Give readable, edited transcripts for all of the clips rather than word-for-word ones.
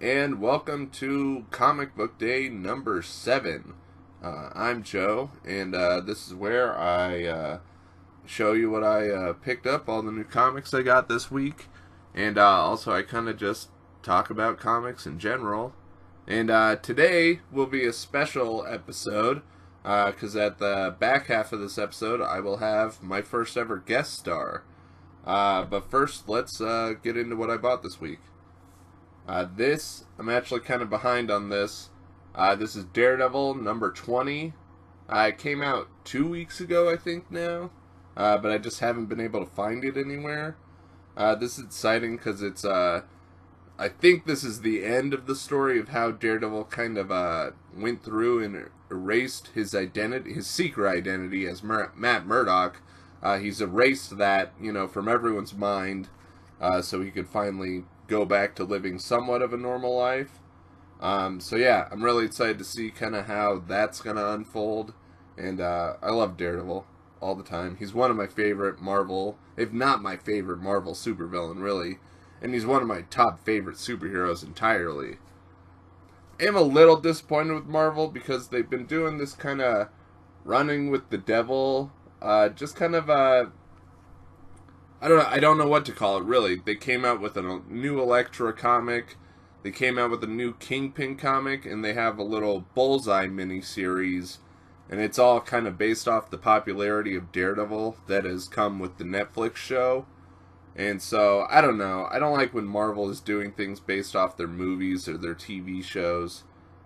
and welcome to Comic Book Day number 7. I'm Joe, and this is where I show you what I picked up, all the new comics I got this week, and also I kind of just talk about comics in general. And today will be a special episode, because at the back half of this episode I will have my first ever guest star. But first, let's get into what I bought this week. I'm actually kind of behind on this. This is Daredevil number 20. It came out 2 weeks ago, I think now. But I just haven't been able to find it anywhere. This is exciting because it's, I think this is the end of the story of how Daredevil kind of went through and erased his identity, his secret identity as Matt Murdock. He's erased that, from everyone's mind, so he could finally go back to living somewhat of a normal life. So yeah, I'm really excited to see kind of how that's going to unfold. And I love Daredevil all the time. He's one of my favorite Marvel, if not my favorite Marvel supervillain, really. And he's one of my top favorite superheroes entirely. I am a little disappointed with Marvel because they've been doing this kind of running with the devil. Just kind of, I don't know what to call it, really. They came out with a new Elektra comic, they came out with a new Kingpin comic, and they have a little Bullseye miniseries, and it's all kind of based off the popularity of Daredevil that has come with the Netflix show. And so, I don't know, I don't like when Marvel is doing things based off their movies or their TV shows,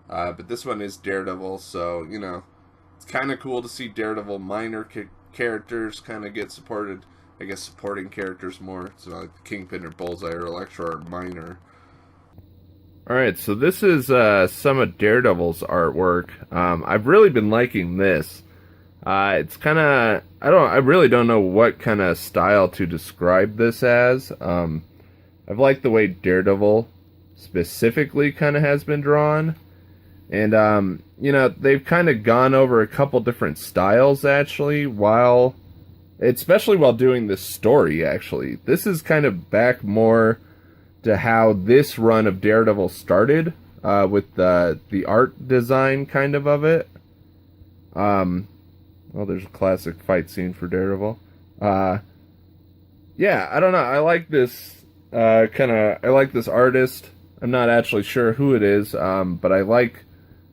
but this one is Daredevil, so, it's kind of cool to see Daredevil minor characters kind of get supported. I guess supporting characters more. It's not like Kingpin or Bullseye or Elektra are minor. Alright, so this is some of Daredevil's artwork. I've really been liking this. It's kind of, I really don't know what kind of style to describe this as. I've liked the way Daredevil specifically kind of has been drawn. And, they've kind of gone over a couple different styles, actually, especially while doing this story, actually. This is kind of back more to how this run of Daredevil started, with the art design kind of it. Well, there's a classic fight scene for Daredevil. Yeah, I don't know, I like this, I like this artist. I'm not actually sure who it is, but I like,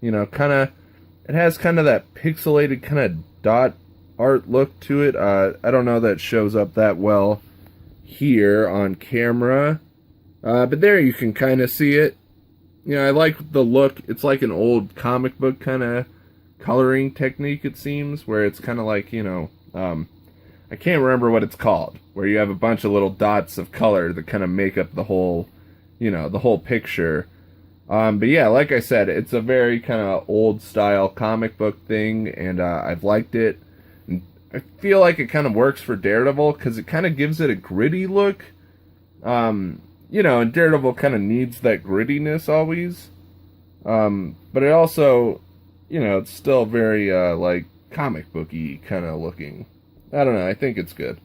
it has kind of that pixelated kind of dot art look to it. I don't know that it shows up that well here on camera, but there you can kind of see it. I like the look. It's like an old comic book kind of coloring technique, it seems, where it's kind of like, I can't remember what it's called, where you have a bunch of little dots of color that kind of make up the whole, the whole picture. But yeah, like I said, it's a very kind of old style comic book thing, and I've liked it. And I feel like it kind of works for Daredevil because it kind of gives it a gritty look. And Daredevil kind of needs that grittiness always. But it also, it's still very like comic booky kind of looking. I don't know, I think it's good.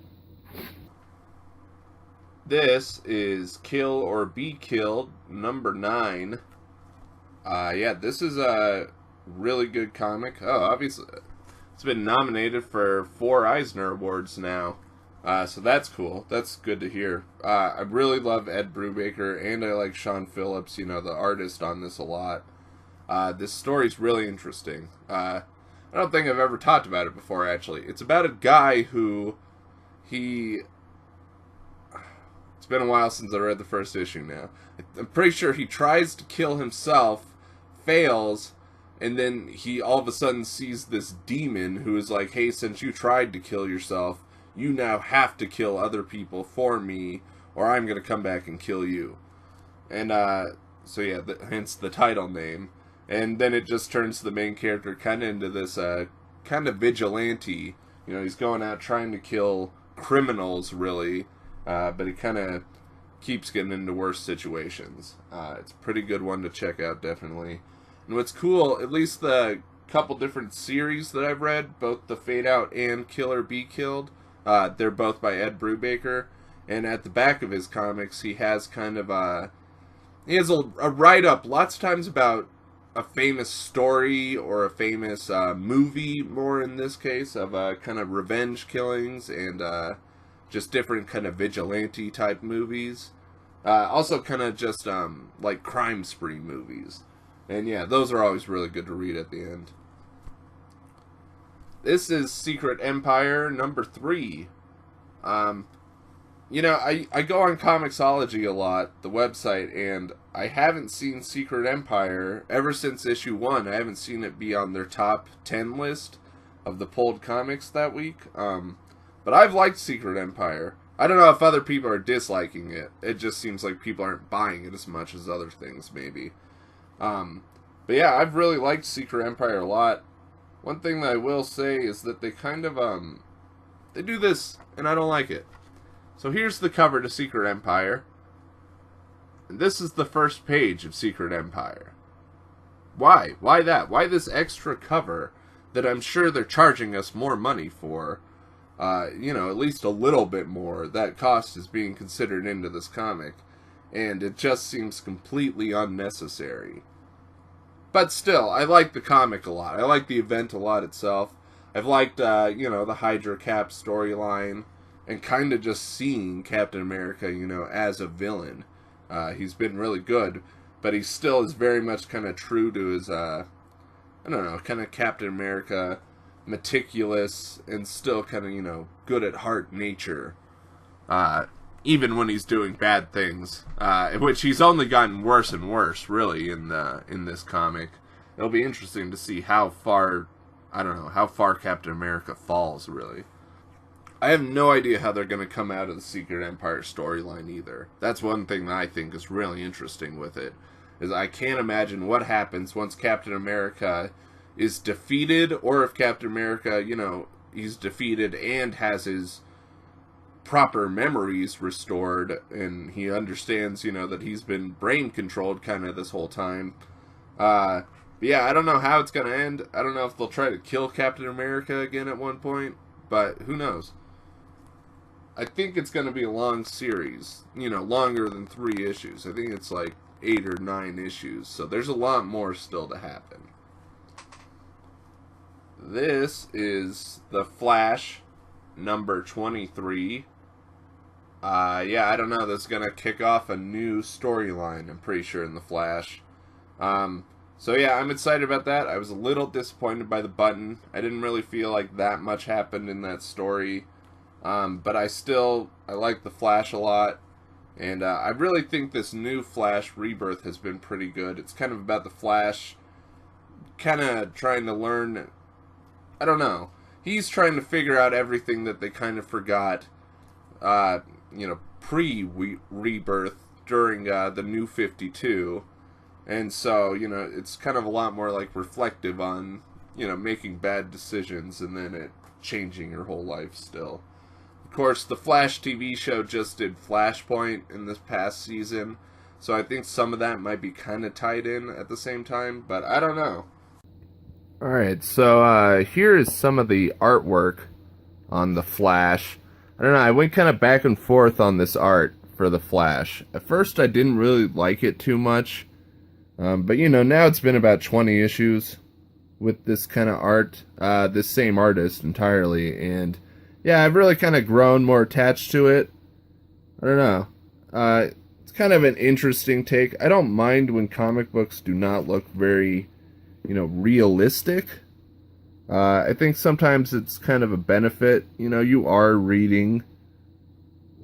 This is Kill or Be Killed, number 9. Yeah, this is a really good comic. Oh, obviously, it's been nominated for 4 Eisner Awards now. So that's cool. That's good to hear. I really love Ed Brubaker, and I like Sean Phillips, the artist on this a lot. This story's really interesting. I don't think I've ever talked about it before, actually. It's about a guy who, it's been a while since I read the first issue now. I'm pretty sure he tries to kill himself, fails, and then he all of a sudden sees this demon who is like, hey, since you tried to kill yourself, you now have to kill other people for me, or I'm going to come back and kill you. And, so yeah, hence the title name. And then it just turns the main character kind of into this, kind of vigilante. He's going out trying to kill criminals, really. But he kind of keeps getting into worse situations. It's a pretty good one to check out, definitely. And what's cool, at least the couple different series that I've read, both the Fade Out and Kill or Be Killed, they're both by Ed Brubaker. And at the back of his comics, he has kind of he has a write-up lots of times about a famous story or a famous movie, more in this case, of kind of revenge killings and just different kind of vigilante type movies. Also kind of just like crime spree movies. And yeah, those are always really good to read at the end. This is Secret Empire number 3. You know, I go on Comixology a lot, the website, and I haven't seen Secret Empire ever since issue 1. I haven't seen it be on their top 10 list of the pulled comics that week. But I've liked Secret Empire. I don't know if other people are disliking it. It just seems like people aren't buying it as much as other things, maybe. But yeah, I've really liked Secret Empire a lot. One thing that I will say is that they kind of, they do this, and I don't like it. So here's the cover to Secret Empire. And this is the first page of Secret Empire. Why? Why that? Why this extra cover that I'm sure they're charging us more money for? You know, at least a little bit more. That cost is being considered into this comic. And it just seems completely unnecessary. But still, I like the comic a lot. I like the event a lot itself. I've liked, you know, the Hydra Cap storyline. And kind of just seeing Captain America, you know, as a villain. He's been really good, but he still is very much kind of true to his, I don't know, kind of Captain America, meticulous, and still kind of, you know, good at heart nature. Even when he's doing bad things, which he's only gotten worse and worse, really, in this comic. It'll be interesting to see how far, I don't know, how far Captain America falls, really. I have no idea how they're going to come out of the Secret Empire storyline either. That's one thing that I think is really interesting with it, is I can't imagine what happens once Captain America is defeated, or if Captain America, you know, he's defeated and has his proper memories restored, and he understands, you know, that he's been brain controlled kind of this whole time. But yeah, I don't know how it's going to end. I don't know if they'll try to kill Captain America again at one point, but who knows. I think it's going to be a long series, you know, longer than 3 issues. I think it's like 8 or 9 issues, so there's a lot more still to happen. This is The Flash, number 23. Yeah, I don't know, that's going to kick off a new storyline, I'm pretty sure, in The Flash. So yeah, I'm excited about that. I was a little disappointed by the button. I didn't really feel like that much happened in that story. But I like the Flash a lot, and I really think this new Flash Rebirth has been pretty good. It's kind of about the Flash kind of trying to learn, I don't know, he's trying to figure out everything that they kind of forgot, you know, pre-Rebirth during the New 52, and so, you know, it's kind of a lot more like reflective on, you know, making bad decisions and then it changing your whole life still. Of course, the Flash TV show just did Flashpoint in this past season, so I think some of that might be kind of tied in at the same time, but I don't know. Alright, so here is some of the artwork on the Flash. I don't know, I went kind of back and forth on this art for the Flash. At first I didn't really like it too much, but you know, now it's been about 20 issues with this kind of art, this same artist entirely, and yeah, I've really kind of grown more attached to it. I don't know. It's kind of an interesting take. I don't mind when comic books do not look very, you know, realistic. I think sometimes it's kind of a benefit. You know, you are reading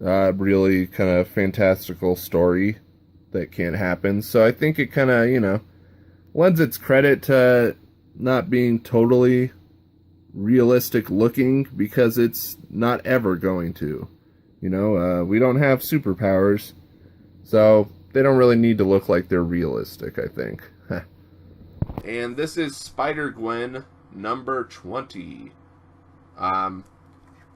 a really kind of fantastical story that can't happen. So I think it kind of, you know, lends its credit to not being totally realistic looking, because it's not ever going to. You know, we don't have superpowers, so they don't really need to look like they're realistic, I think. And this is Spider-Gwen number 20. I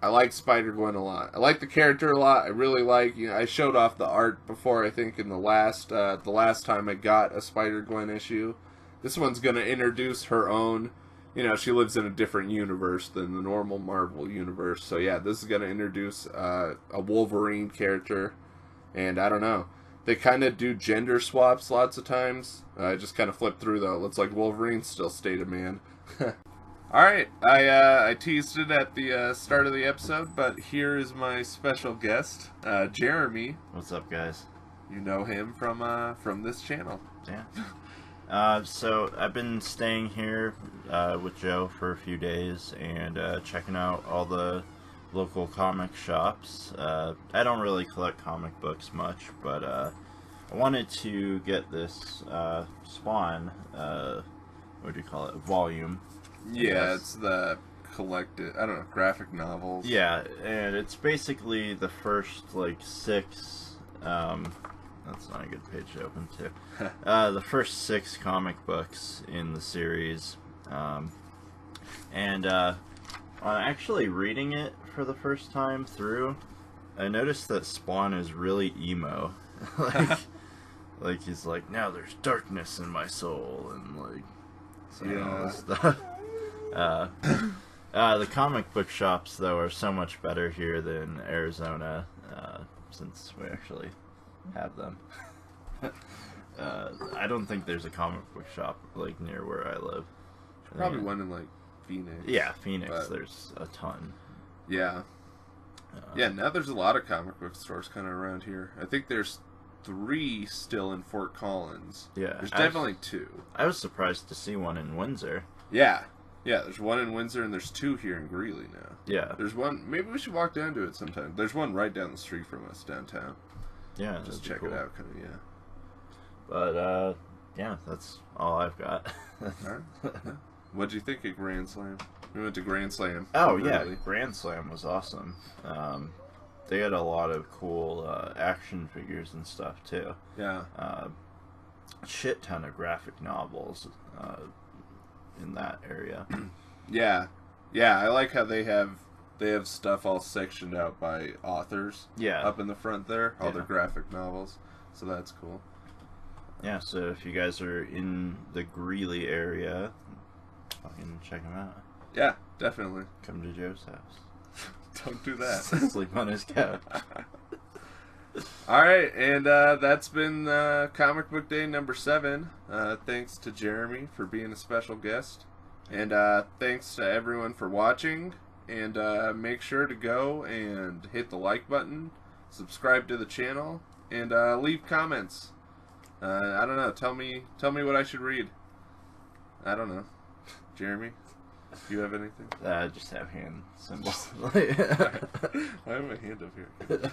like Spider-Gwen a lot. I like the character a lot. I really like, you know, I showed off the art before, I think, in the last time I got a Spider-Gwen issue. This one's going to introduce her own, you know, she lives in a different universe than the normal Marvel universe. So yeah, this is going to introduce a Wolverine character. And I don't know. They kind of do gender swaps lots of times. I just kind of flip through though. It looks like Wolverine still stayed a man. Alright, I teased it at the start of the episode, but here is my special guest, Jeremy. What's up, guys? You know him from this channel. Yeah. So I've been staying here with Joe for a few days and checking out all the local comic shops. I don't really collect comic books much, but I wanted to get this Spawn, what do you call it, volume. Yeah, it's the collected, I don't know, graphic novels. Yeah, and it's basically the first, like, 6, that's not a good page to open to. The first 6 comic books in the series. And on actually reading it for the first time through, I noticed that Spawn is really emo. like he's like, now there's darkness in my soul, and like, saying all this stuff. The comic book shops, though, are so much better here than Arizona, since we actually have them. I don't think there's a comic book shop like near where I live. Probably one in like Phoenix. Yeah, Phoenix. There's a ton. Yeah. Yeah. Now there's a lot of comic book stores kind of around here. I think there's 3 still in Fort Collins. Yeah. There's definitely 2. I was surprised to see one in Windsor. Yeah. Yeah, there's one in Windsor, and there's 2 here in Greeley now. Yeah. There's one, maybe we should walk down to it sometime. There's one right down the street from us downtown. Yeah, just check it out, kind of, yeah. But, yeah, that's all I've got. Alright. Yeah. What'd you think of Grand Slam? We went to Grand Slam. Oh, yeah, Grand Slam was awesome. They had a lot of cool action figures and stuff, too. Yeah. Shit ton of graphic novels, in that area. Yeah. I like how they have stuff all sectioned out by authors. Yeah. Up in the front there, all their graphic novels. So that's cool. Yeah, so if you guys are in the Greeley area, fucking check them out. Yeah, definitely. Come to Joe's house. Don't do that. Sleep on his couch. Alright, and that's been Comic Book Day number 7. Thanks to Jeremy for being a special guest. And thanks to everyone for watching. And make sure to go and hit the like button, subscribe to the channel, and leave comments. I don't know, tell me what I should read. I don't know. Jeremy? Do you have anything? Just have hand symbols. Why have my hand up here?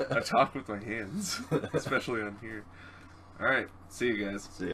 I talk with my hands, especially on here. Alright, see you guys. See ya.